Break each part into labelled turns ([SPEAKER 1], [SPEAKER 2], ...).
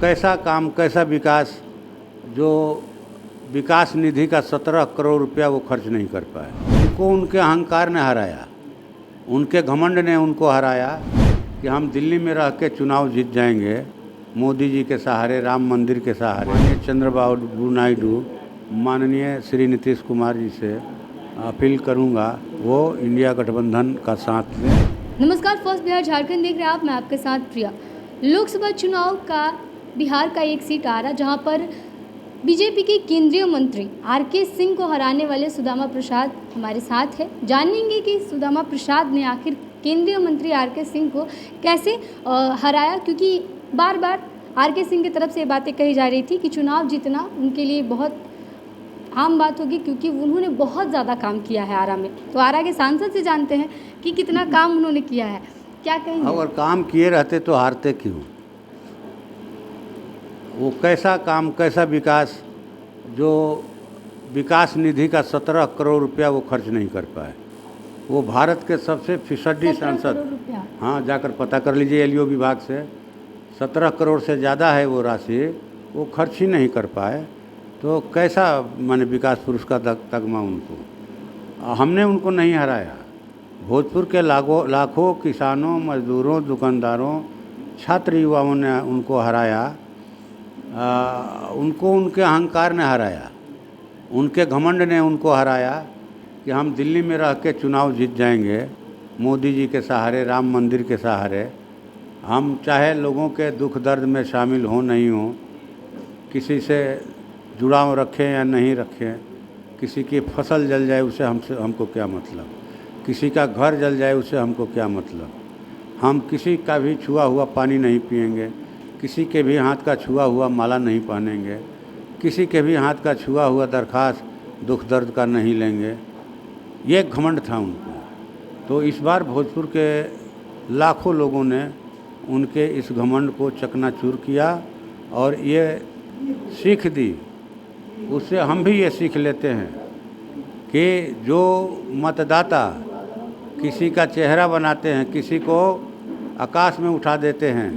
[SPEAKER 1] कैसा काम कैसा विकास जो विकास निधि का 17 करोड़ रुपया वो खर्च नहीं कर पाए। उनको उनके अहंकार ने हराया, उनके घमंड ने उनको हराया कि हम दिल्ली में रह के चुनाव जीत जाएंगे मोदी जी के सहारे, राम मंदिर के सहारे। माननीय चंद्रबाबू नायडू, माननीय श्री नीतीश कुमार जी से अपील करूंगा वो इंडिया गठबंधन का साथ लें।
[SPEAKER 2] नमस्कार, फर्स्ट बिहार झारखंड देख रहे हैं आप, मैं आपके साथ प्रिया। लोकसभा चुनाव का बिहार का एक सीट आ रहा जहां पर बीजेपी के केंद्रीय मंत्री आरके सिंह को हराने वाले सुदामा प्रसाद हमारे साथ है। जानेंगे कि सुदामा प्रसाद ने आखिर केंद्रीय मंत्री आरके सिंह को कैसे हराया, क्योंकि बार बार आरके सिंह की तरफ से ये बातें कही जा रही थी कि चुनाव जीतना उनके लिए बहुत आम बात होगी, क्योंकि उन्होंने बहुत ज़्यादा काम किया है आरा में। तो आरा के सांसद से जानते हैं कि कितना काम उन्होंने किया है, क्या कहेंगे?
[SPEAKER 1] अगर काम किए रहते तो हारते क्यों? वो कैसा काम कैसा विकास जो विकास निधि का 17 करोड़ रुपया वो खर्च नहीं कर पाए। वो भारत के सबसे फिसडी सांसद, हाँ जाकर पता कर लीजिए एलईओ विभाग से, 17 करोड़ से ज़्यादा है वो राशि, वो खर्च ही नहीं कर पाए। तो कैसा माने विकास पुरुष का तगमा उनको, हमने उनको नहीं हराया। भोजपुर के लाखों किसानों, मजदूरों, दुकानदारों, छात्र युवाओं ने उनको हराया। उनको उनके अहंकार ने हराया, उनके घमंड ने उनको हराया कि हम दिल्ली में रह के चुनाव जीत जाएंगे मोदी जी के सहारे, राम मंदिर के सहारे। हम चाहे लोगों के दुख दर्द में शामिल हों नहीं हों, किसी से जुड़ाव रखें या नहीं रखें, किसी की फसल जल जाए उससे हमको क्या मतलब, किसी का घर जल जाए उससे हमको क्या मतलब। हम किसी का भी छुआ हुआ पानी नहीं पिएंगे, किसी के भी हाथ का छुआ हुआ माला नहीं पहनेंगे, किसी के भी हाथ का छुआ हुआ दरखास्त दुख दर्द का नहीं लेंगे। ये घमंड था उनको। तो इस बार भोजपुर के लाखों लोगों ने उनके इस घमंड को चकनाचूर किया और ये सीख दी। उससे हम भी ये सीख लेते हैं कि जो मतदाता किसी का चेहरा बनाते हैं, किसी को आकाश में उठा देते हैं,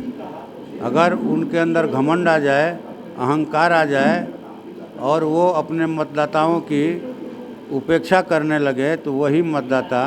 [SPEAKER 1] अगर उनके अंदर घमंड आ जाए, अहंकार आ जाए और वो अपने मतदाताओं की उपेक्षा करने लगे, तो वही मतदाता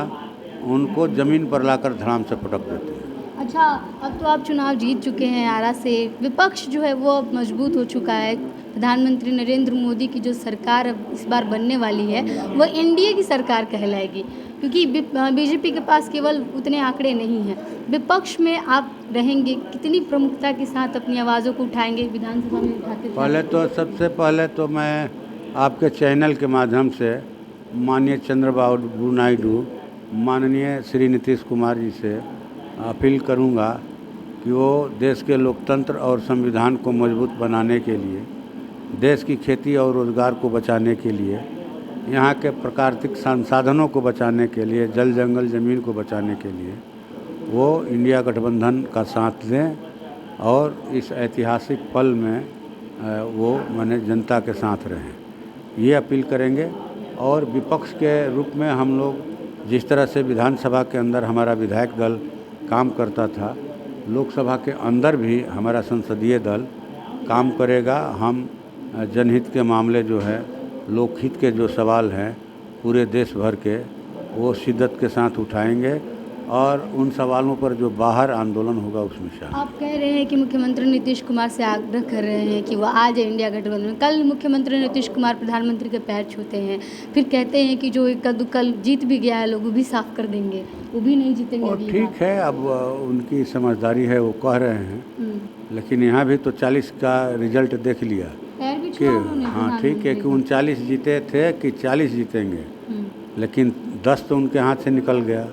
[SPEAKER 1] उनको ज़मीन पर लाकर धड़ाम से पटक देते हैं।
[SPEAKER 2] अच्छा, अब तो आप चुनाव जीत चुके हैं आरा से, विपक्ष जो है वो अब मजबूत हो चुका है। प्रधानमंत्री नरेंद्र मोदी की जो सरकार अब इस बार बनने वाली है वो एनडीए की सरकार कहलाएगी, क्योंकि बीजेपी के पास केवल उतने आंकड़े नहीं हैं। विपक्ष में आप रहेंगे, कितनी प्रमुखता के साथ अपनी आवाज़ों को उठाएंगे विधानसभा में उठाते?
[SPEAKER 1] सबसे पहले तो मैं आपके चैनल के माध्यम से माननीय चंद्रबाबू नायडू, माननीय श्री नीतीश कुमार जी से अपील करूंगा कि वो देश के लोकतंत्र और संविधान को मजबूत बनाने के लिए, देश की खेती और रोज़गार को बचाने के लिए, यहाँ के प्राकृतिक संसाधनों को बचाने के लिए, जल जंगल ज़मीन को बचाने के लिए वो इंडिया गठबंधन का साथ लें और इस ऐतिहासिक पल में वो माने जनता के साथ रहें, ये अपील करेंगे। और विपक्ष के रूप में हम लोग जिस तरह से विधानसभा के अंदर हमारा विधायक दल काम करता था, लोकसभा के अंदर भी हमारा संसदीय दल काम करेगा। हम जनहित के मामले जो है, लोकहित के जो सवाल हैं पूरे देश भर के, वो शिद्दत के साथ उठाएंगे और उन सवालों पर जो बाहर आंदोलन होगा उसमें शामिल।
[SPEAKER 2] आप कह रहे हैं कि मुख्यमंत्री नीतीश कुमार से आग्रह कर रहे हैं कि वो आ जाए इंडिया गठबंधन में। कल मुख्यमंत्री नीतीश कुमार प्रधानमंत्री के पैर छूते हैं, फिर कहते हैं कि जो कल जीत भी गया है लोग वो भी साफ कर देंगे, वो भी नहीं जीतेंगे।
[SPEAKER 1] और ठीक है, अब उनकी समझदारी है, वो कह रहे हैं, लेकिन यहाँ भी तो 40 का रिजल्ट देख लिया कि हाँ ठीक है कि 39 जीते थे कि 40 जीतेंगे, लेकिन 10 तो उनके हाथ से निकल गया।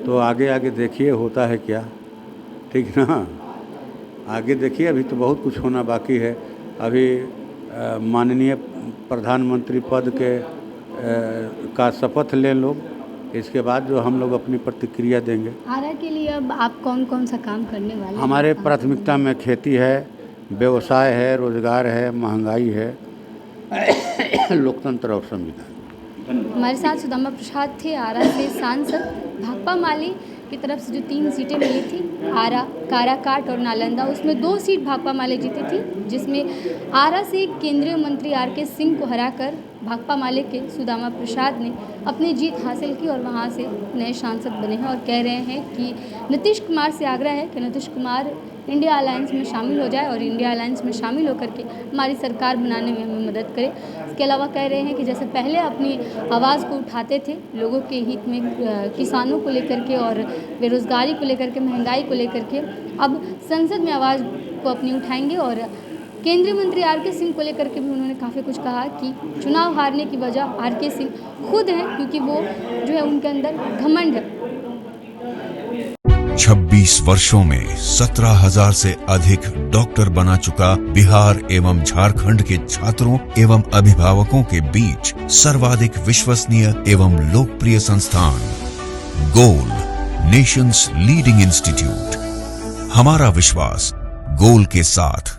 [SPEAKER 1] तो आगे देखिए होता है क्या, ठीक ना, आगे देखिए, अभी तो बहुत कुछ होना बाकी है। अभी माननीय प्रधानमंत्री पद के का शपथ ले लोग, इसके बाद जो हम लोग अपनी प्रतिक्रिया देंगे।
[SPEAKER 2] आरा के लिए अब आप कौन कौन सा काम करने वाले हैं?
[SPEAKER 1] हमारे प्राथमिकता में खेती है, व्यवसाय है, रोजगार है, महंगाई है, लोकतंत्र और संविधान।
[SPEAKER 2] हमारे साथ सुदामा प्रसाद थे, आरा से सांसद। भाकपा माले की तरफ से जो 3 सीटें मिली थी, आरा, काराकाट और नालंदा, उसमें 2 सीट भाकपा माले जीती थी, जिसमें आरा से केंद्रीय मंत्री आर.के. सिंह को हराकर भाकपा माले के सुदामा प्रसाद ने अपनी जीत हासिल की और वहां से नए सांसद बने हैं और कह रहे हैं कि नीतीश कुमार से आग्रह है कि नीतीश कुमार इंडिया अलायंस में शामिल हो जाए और इंडिया अलायंस में शामिल होकर के हमारी सरकार बनाने में हमें मदद करे। इसके अलावा कह रहे हैं कि जैसे पहले अपनी आवाज़ को उठाते थे लोगों के हित में, किसानों को लेकर के और बेरोज़गारी को लेकर के, महंगाई को लेकर के, अब संसद में आवाज़ को अपनी उठाएंगे। और केंद्रीय मंत्री आर.के. सिंह को लेकर के भी उन्होंने काफ़ी कुछ कहा कि चुनाव हारने की वजह आर.के. सिंह खुद हैं, क्योंकि वो जो है उनके अंदर घमंड है।
[SPEAKER 3] 26 वर्षों में 17,000 से अधिक डॉक्टर बना चुका बिहार एवं झारखंड के छात्रों एवं अभिभावकों के बीच सर्वाधिक विश्वसनीय एवं लोकप्रिय संस्थान गोल, नेशंस लीडिंग इंस्टीट्यूट। हमारा विश्वास गोल के साथ।